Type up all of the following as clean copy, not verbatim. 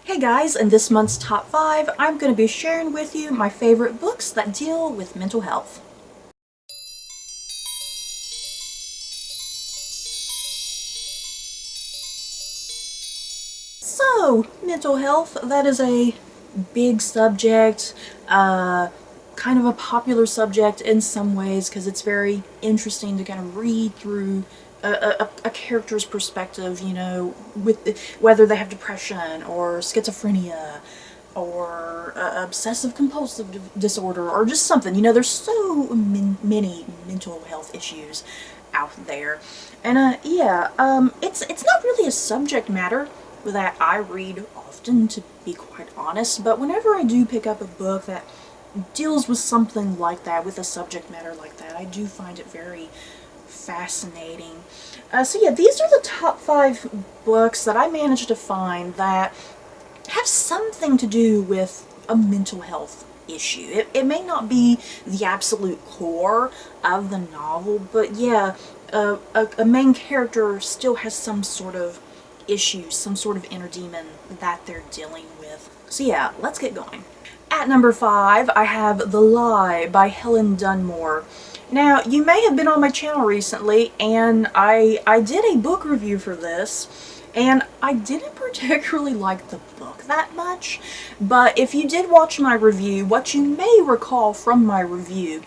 Hey guys, in this month's top 5, I'm going to be sharing with you my favorite books that deal with mental health. So, mental health, that is a big subject, kind of a popular subject in some ways because it's very interesting to kind of read through a character's perspective, you know, with whether they have depression or schizophrenia or obsessive compulsive disorder or just something. You know, there's so many mental health issues out there. And it's not really a subject matter that I read often, to be quite honest, but whenever I do pick up a book that deals with something like that, with a subject matter like that, I do find it very fascinating. So yeah, these are the top 5 books that I managed to find that have something to do with a mental health issue. It may not be the absolute core of the novel, but yeah, a main character still has some sort of issues, some sort of inner demon that they're dealing with. So yeah, let's get going. At number 5, I have The Lie by Helen Dunmore. Now, you may have been on my channel recently, and I did a book review for this, and I didn't particularly like the book that much, but if you did watch my review, what you may recall from my review,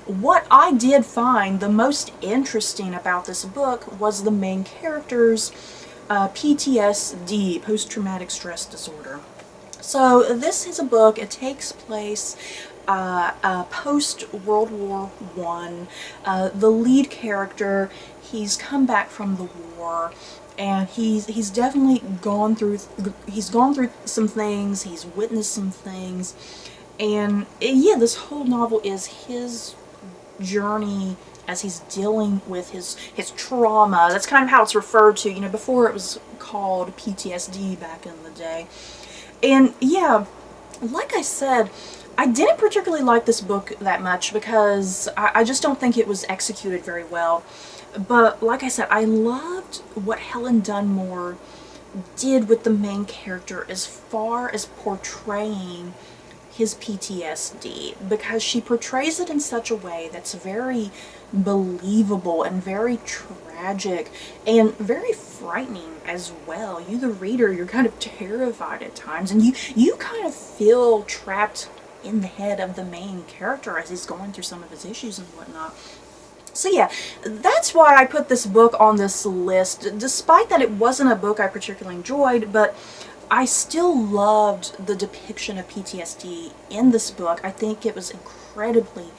what I did find the most interesting about this book was the main character's PTSD, post-traumatic stress disorder. So this is a book, it takes place post-World War One. The lead character, he's come back from the war, and he's definitely gone through some things, he's witnessed some things, and yeah, this whole novel is his journey as he's dealing with his trauma. That's kind of how it's referred to, you know, before it was called PTSD back in the day. And yeah, like I said, I didn't particularly like this book that much because I just don't think it was executed very well. But like I said, I loved what Helen Dunmore did with the main character as far as portraying his PTSD, because she portrays it in such a way that's very believable and very tragic and very frightening as well. You, the reader, you're kind of terrified at times, and you kind of feel trapped in the head of the main character as he's going through some of his issues and whatnot. So yeah, that's why I put this book on this list, despite that it wasn't a book I particularly enjoyed, but I still loved the depiction of PTSD in this book. I think it was incredibly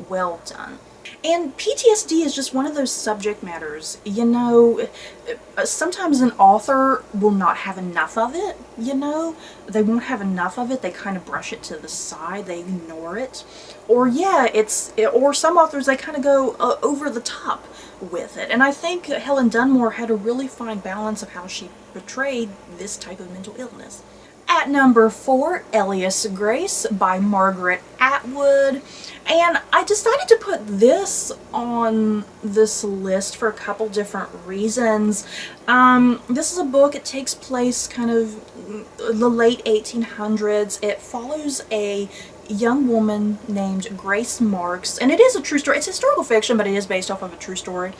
well done. And PTSD is just one of those subject matters, you know, sometimes an author will not have enough of it, you know, they won't have enough of it, they kind of brush it to the side, they ignore it, or yeah, or some authors, they kind of go over the top with it, and I think Helen Dunmore had a really fine balance of how she portrayed this type of mental illness. At number 4, Elias Grace by Margaret Atwood. And I decided to put this on this list for a couple different reasons. This is a book, it takes place kind of the late 1800s. It follows a young woman named Grace Marks, and it is a true story. It's historical fiction, but it is based off of a true story.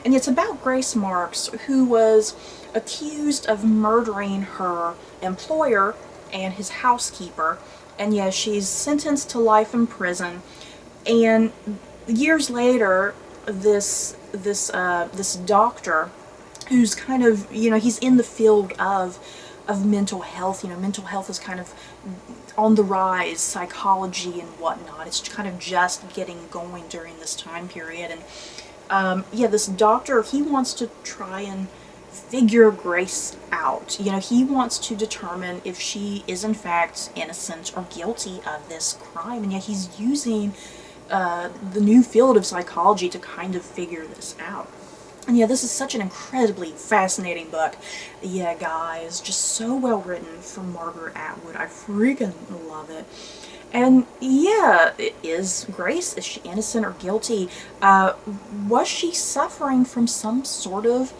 And it's about Grace Marks, who was accused of murdering her employer and his housekeeper, and yes, she's sentenced to life in prison. And years later, this doctor, who's kind of, you know, he's in the field of mental health. You know, mental health is kind of on the rise, psychology and whatnot. It's kind of just getting going during this time period. And yeah, this doctor, he wants to try and figure Grace out. You know, he wants to determine if she is in fact innocent or guilty of this crime, and yet he's using the new field of psychology to kind of figure this out. And yeah, this is such an incredibly fascinating book. Yeah, guys, just so well written from Margaret Atwood. I freaking love it. And yeah, is Grace, is she innocent or guilty? Was she suffering from some sort of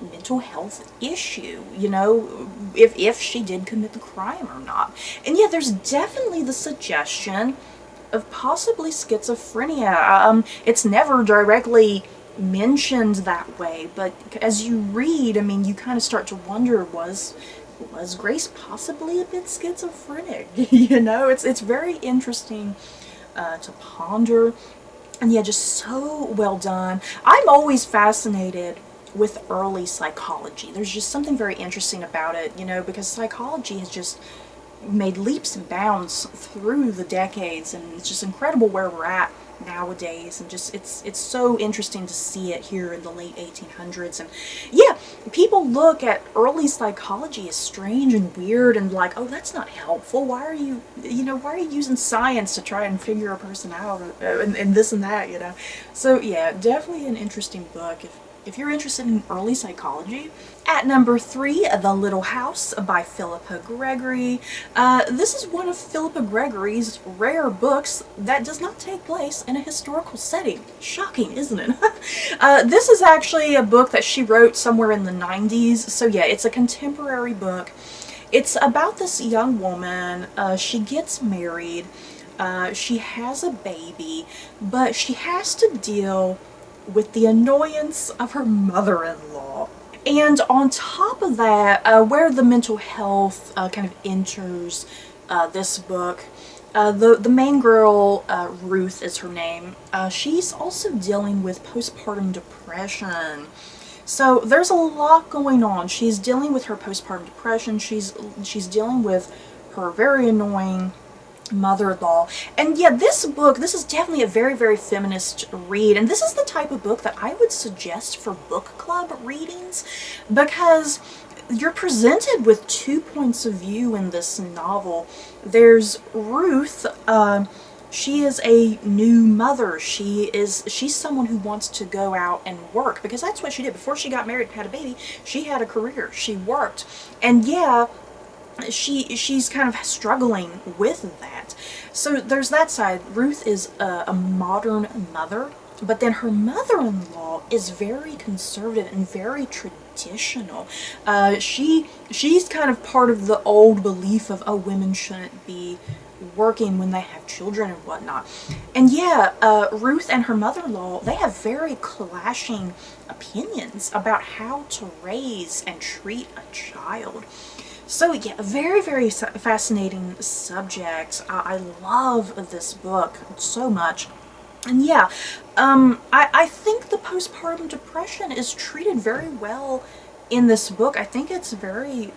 mental health issue, you know, if she did commit the crime or not. And yeah, there's definitely the suggestion of possibly schizophrenia. It's never directly mentioned that way, but as you read, I mean, you kind of start to wonder, was Grace possibly a bit schizophrenic? You know, it's very interesting to ponder. And yeah, just so well done. I'm always fascinated with early psychology. There's just something very interesting about it, you know, because psychology has just made leaps and bounds through the decades, and it's just incredible where we're at nowadays, and just it's so interesting to see it here in the late 1800s. And yeah, people look at early psychology as strange and weird and like, oh, that's not helpful. Why are you, you know, why are you using science to try and figure a person out, and this and that, you know? So yeah, definitely an interesting book if you're interested in early psychology. At number 3, The Little House by Philippa Gregory. This is one of Philippa Gregory's rare books that does not take place in a historical setting. Shocking, isn't it? This is actually a book that she wrote somewhere in the 90s, so yeah, it's a contemporary book. It's about this young woman. She gets married, she has a baby, but she has to deal with the annoyance of her mother-in-law. And on top of that, where the mental health kind of enters this book, the main girl, Ruth is her name, she's also dealing with postpartum depression. So there's a lot going on. She's dealing with her postpartum depression, she's dealing with her very annoying mother-in-law. And yeah, this is definitely a very, very feminist read, and this is the type of book that I would suggest for book club readings, because you're presented with 2 points of view in this novel. There's Ruth. She is a new mother. She's someone who wants to go out and work, because that's what she did before she got married and had a baby. She had a career, she worked, and yeah, she's kind of struggling with that. So there's that side. Ruth is a modern mother, but then her mother-in-law is very conservative and very traditional. She's kind of part of the old belief of, oh, women shouldn't be working when they have children and whatnot. And yeah, Ruth and her mother-in-law, they have very clashing opinions about how to raise and treat a child. So yeah, a very, very fascinating subject. I love this book so much. And yeah, I think the postpartum depression is treated very well in this book. I think it's very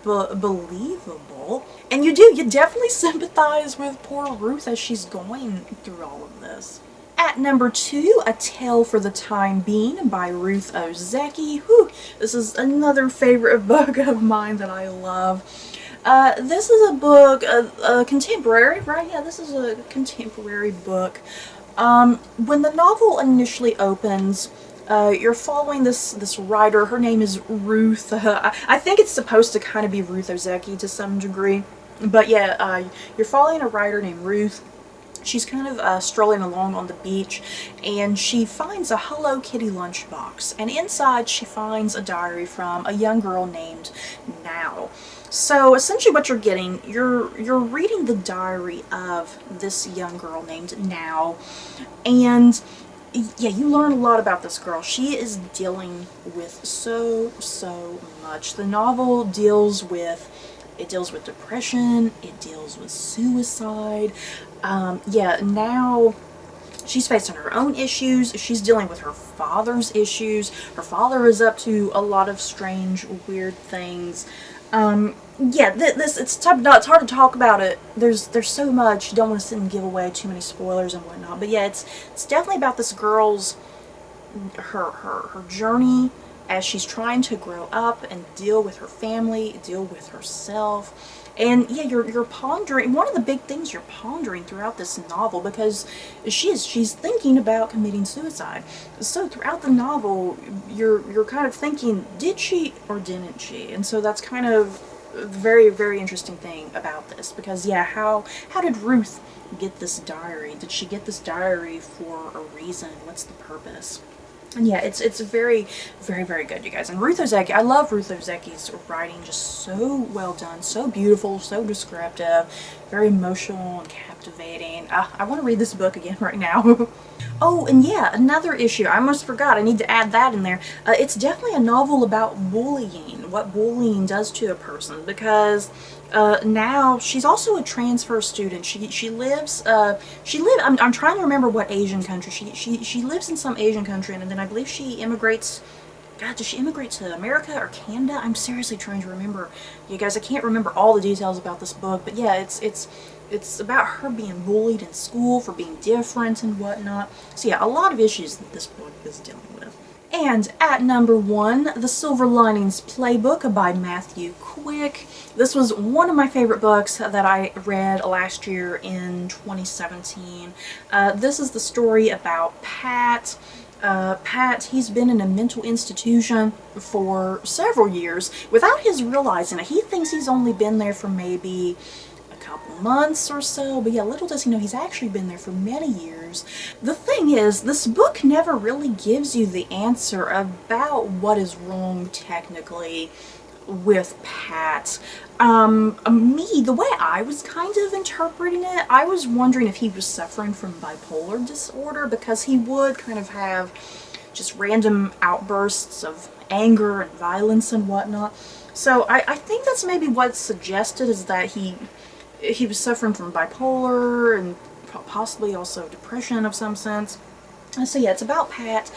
believable. And you definitely sympathize with poor Ruth as she's going through all of this. At number 2, A Tale for the Time Being by Ruth Ozeki. Whew, this is another favorite book of mine that I love. This is a book, a contemporary, right? Yeah, this is a contemporary book. When the novel initially opens, you're following this writer. Her name is Ruth. I think it's supposed to kind of be Ruth Ozeki to some degree. But yeah, you're following a writer named Ruth. She's kind of strolling along on the beach, and she finds a Hello Kitty lunchbox, and inside she finds a diary from a young girl named Now. So essentially what you're getting, you're reading the diary of this young girl named Now, and yeah, you learn a lot about this girl. She is dealing with so much. The novel deals with depression, it deals with suicide. Yeah, Now she's facing her own issues. She's dealing with her father's issues. Her father is up to a lot of strange, weird things. Yeah, it's hard to talk about it. There's so much. You don't want to sit and give away too many spoilers and whatnot. But yeah, it's definitely about this girl's her journey as she's trying to grow up and deal with her family, deal with herself. And yeah, you're pondering, one of the big things you're pondering throughout this novel, because she's thinking about committing suicide. So throughout the novel, you're kind of thinking, did she or didn't she? And so that's kind of a very, very interesting thing about this, because yeah, how did Ruth get this diary? Did she get this diary for a reason? What's the purpose? And yeah, it's very, very, very good, you guys. And Ruth Ozeki, I love Ruth Ozeki's writing, just so well done, so beautiful, so descriptive, very emotional and captivating. I want to read this book again right now. Oh, and yeah, another issue. I almost forgot. I need to add that in there. It's definitely a novel about bullying, what bullying does to a person, because now she's also a transfer student. I'm trying to remember what Asian country. She lives in some Asian country, and then I believe she immigrates. God, does she immigrate to America or Canada? I'm seriously trying to remember. You guys, I can't remember all the details about this book, but yeah, it's about her being bullied in school for being different and whatnot. So yeah, a lot of issues that this book is dealing with. And at number 1, The Silver Linings Playbook by Matthew Quick. This was one of my favorite books that I read last year in 2017. This is the story about Pat. Pat, he's been in a mental institution for several years without his realizing it. He thinks he's only been there for maybe couple months or so, but yeah, little does he know he's actually been there for many years. The thing is, this book never really gives you the answer about what is wrong technically with Pat. The way I was kind of interpreting it, I was wondering if he was suffering from bipolar disorder, because he would kind of have just random outbursts of anger and violence and whatnot. So I think that's maybe what's suggested, is that he was suffering from bipolar and possibly also depression of some sense. So yeah, it's about Pat,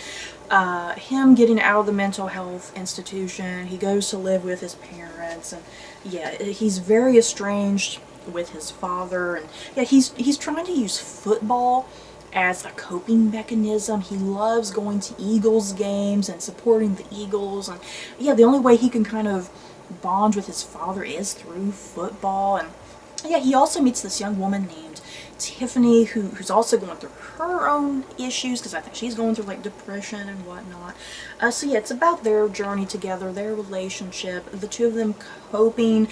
him getting out of the mental health institution. He goes to live with his parents, and yeah, he's very estranged with his father, and yeah, he's trying to use football as a coping mechanism. He loves going to Eagles games and supporting the Eagles, and yeah, the only way he can kind of bond with his father is through football. And yeah, he also meets this young woman named Tiffany, who's also going through her own issues, because I think she's going through like depression and whatnot. So yeah, it's about their journey together, their relationship, the two of them coping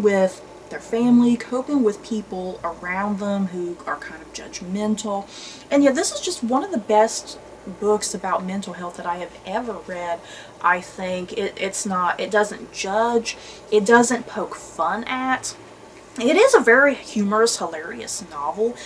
with their family, coping with people around them who are kind of judgmental. And yeah, this is just one of the best books about mental health that I have ever read. I think it doesn't judge, it doesn't poke fun at. It is a very humorous, hilarious novel,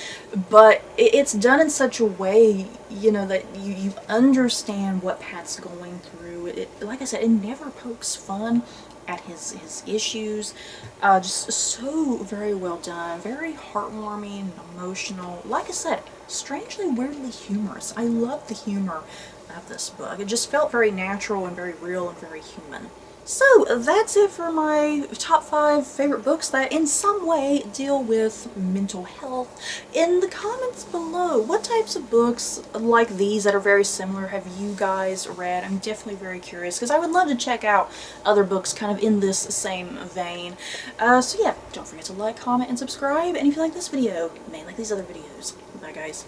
but it's done in such a way, you know, that you understand what Pat's going through. Like I said, it never pokes fun at his issues. Just so very well done, very heartwarming, emotional. Like I said, strangely, weirdly humorous. I love the humor of this book. It just felt very natural and very real and very human. So that's it for my top 5 favorite books that in some way deal with mental health. In the comments below, what types of books like these that are very similar have you guys read? I'm definitely very curious, because I would love to check out other books kind of in this same vein. So yeah, don't forget to like, comment, and subscribe. And if you like this video, you may like these other videos. Bye guys.